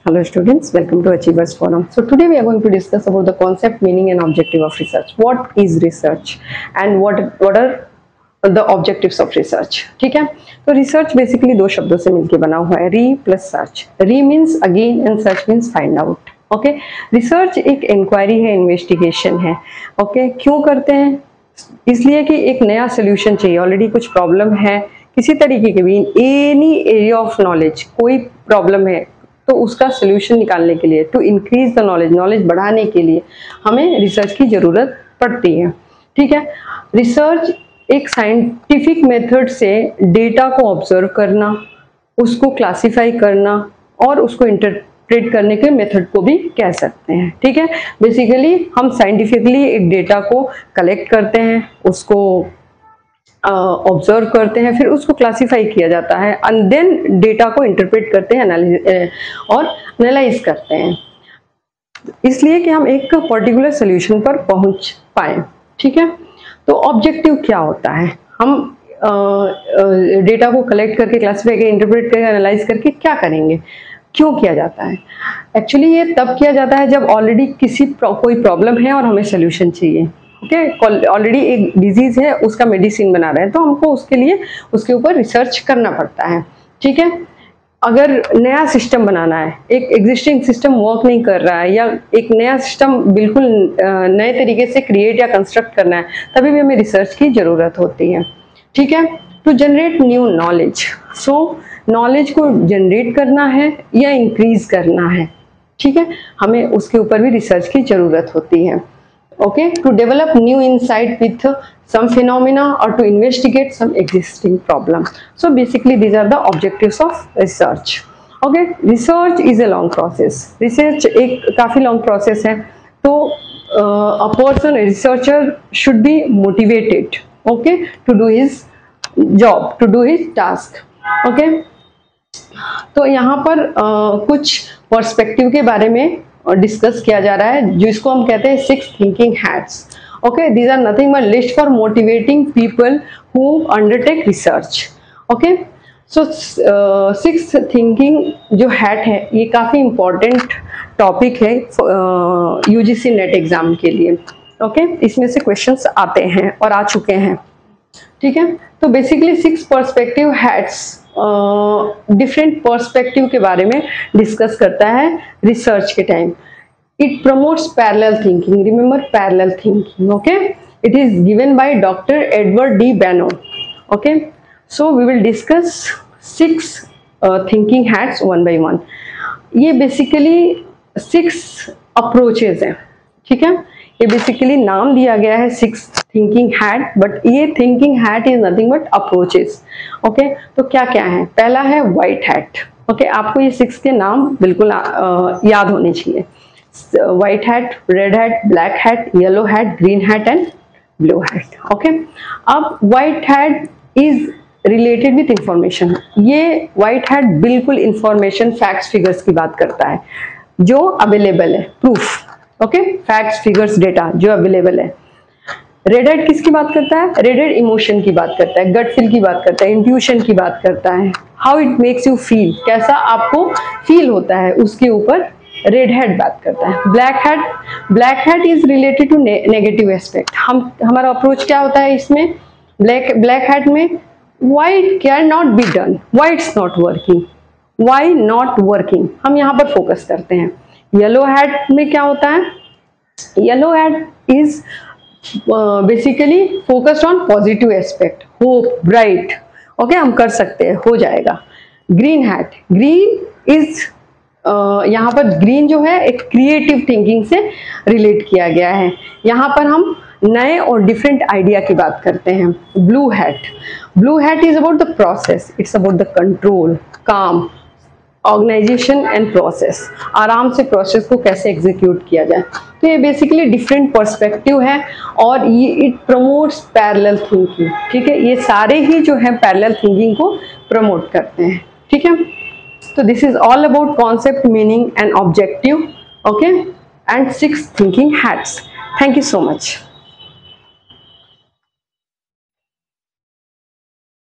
Hello students, welcome to Achievers Forum. So today we are going to discuss about the concept, meaning and objective of research. What is research and what are the objectives of research. ठीक है, तो research basically दो शब्दों से मिलकर बना हुआ है, re plus search. Re means again and search means find out. Okay, research एक इंक्वायरी है, इन्वेस्टिगेशन है. ओके, क्यों करते हैं? इसलिए कि एक नया सोल्यूशन चाहिए. ऑलरेडी कुछ प्रॉब्लम है किसी तरीके के भी, एनी एरिया ऑफ नॉलेज, कोई प्रॉब्लम है तो उसका सोल्यूशन निकालने के लिए, टू इंक्रीज द नॉलेज बढ़ाने के लिए हमें रिसर्च की जरूरत पड़ती है. ठीक है, रिसर्च एक साइंटिफिक मेथड से डेटा को ऑब्जर्व करना, उसको क्लासिफाई करना और उसको इंटरप्रेट करने के मेथड को भी कह सकते हैं. ठीक है, बेसिकली हम साइंटिफिकली एक डेटा को कलेक्ट करते हैं, उसको ऑब्जर्व करते हैं, फिर उसको क्लासिफाई किया जाता है एंड देन डेटा को इंटरप्रेट करते हैं और एनालाइज करते हैं, इसलिए कि हम एक पर्टिकुलर सोल्यूशन पर पहुंच पाए. ठीक है, तो ऑब्जेक्टिव क्या होता है? हम डेटा को कलेक्ट करके, क्लासिफाई करके, इंटरप्रेट करके, एनालाइज करके क्या करेंगे? क्यों किया जाता है? एक्चुअली ये तब किया जाता है जब ऑलरेडी कोई प्रॉब्लम है और हमें सोल्यूशन चाहिए. ओके, ऑलरेडी एक डिजीज है, उसका मेडिसिन बना रहे हैं, तो हमको उसके लिए उसके ऊपर रिसर्च करना पड़ता है. ठीक है, अगर नया सिस्टम बनाना है, एक एग्जिस्टिंग सिस्टम वर्क नहीं कर रहा है या एक नया सिस्टम बिल्कुल नए तरीके से क्रिएट या कंस्ट्रक्ट करना है, तभी भी हमें रिसर्च की जरूरत होती है. ठीक है, to generate new knowledge. So knowledge को जनरेट करना है या इंक्रीज करना है. ठीक है, हमें उसके ऊपर भी रिसर्च की जरूरत होती है. Okay, to develop new insight with some phenomena or to investigate some existing problem. So basically these are the objectives of research. Okay, research is a long process. Research एक काफी long process है, तो a person, a researcher should be motivated, okay, to do his job, to do his task. Okay, तो यहाँ पर कुछ perspective के बारे में डिस्कस किया जा रहा है, जिसको हम कहते हैं 6 thinking hats. Okay, these are nothing but list for motivating people who undertake research. Okay, so 6 thinking जो हैट है, ये काफ़ी इंपॉर्टेंट टॉपिक है यूजीसी नेट एग्जाम के लिए. ओके, इसमें से क्वेश्चंस आते हैं और आ चुके हैं. ठीक है, तो basically 6 perspective hats different perspective के बारे में डिस्कस करता है रिसर्च के time. It promotes parallel thinking. Remember parallel thinking. Okay, it is given by doctor Edward de Bono. Okay, so we will discuss 6 thinking hats one by one. ये basically 6 approaches हैं. ठीक है, ये basically नाम दिया गया है 6 थिंकिंग हैट, बट ये thinking hat is nothing but approaches. Okay, तो क्या क्या है? पहला है व्हाइट हैट. ओके, आपको ये 6 के नाम बिल्कुल याद होने चाहिए. White hat, red hat, black hat, yellow hat, green hat and blue hat. Okay, अब white hat is related with information. ये व्हाइट हैट बिल्कुल इंफॉर्मेशन, फैक्ट्स, फिगर्स की बात करता है जो अवेलेबल है, proof. Okay, facts, figures, data जो अवेलेबल है. रेड हैट किसकी बात करता है? रेड हैट इमोशन की बात करता है, गट फील की बात करता है, इंट्यूशन की बात करता है, how it makes you feel, कैसा आपको फील होता है, उसके ऊपर रेड हैट बात करता है. Black hat is related to negative aspect. हमारा अप्रोच क्या होता है इसमें? ब्लैक हैट में why it can not be done, why it's not working, why not working, हम यहाँ पर फोकस करते हैं. येलो हैट में क्या होता है? Yellow hat is basically focused on positive aspect, hope, bright. Okay, हम कर सकते हैं, हो जाएगा. ग्रीन इज यहाँ पर ग्रीन जो है एक क्रिएटिव थिंकिंग से रिलेट किया गया है. यहाँ पर हम नए और डिफरेंट आइडिया की बात करते हैं. Blue hat is about the process, it's about the control, काम, ऑर्गेनाइजेशन एंड प्रोसेस. आराम से प्रोसेस को कैसे एग्जीक्यूट किया जाए. तो ये बेसिकली डिफरेंट पर्सपेक्टिव है और ये इट प्रमोट्स पैरेलल थिंकिंग. ठीक है, ये सारे ही जो है पैरेलल थिंकिंग को प्रमोट करते हैं. ठीक है, तो this is all about concept, meaning and objective. Okay, and 6 thinking hats. Thank you so much.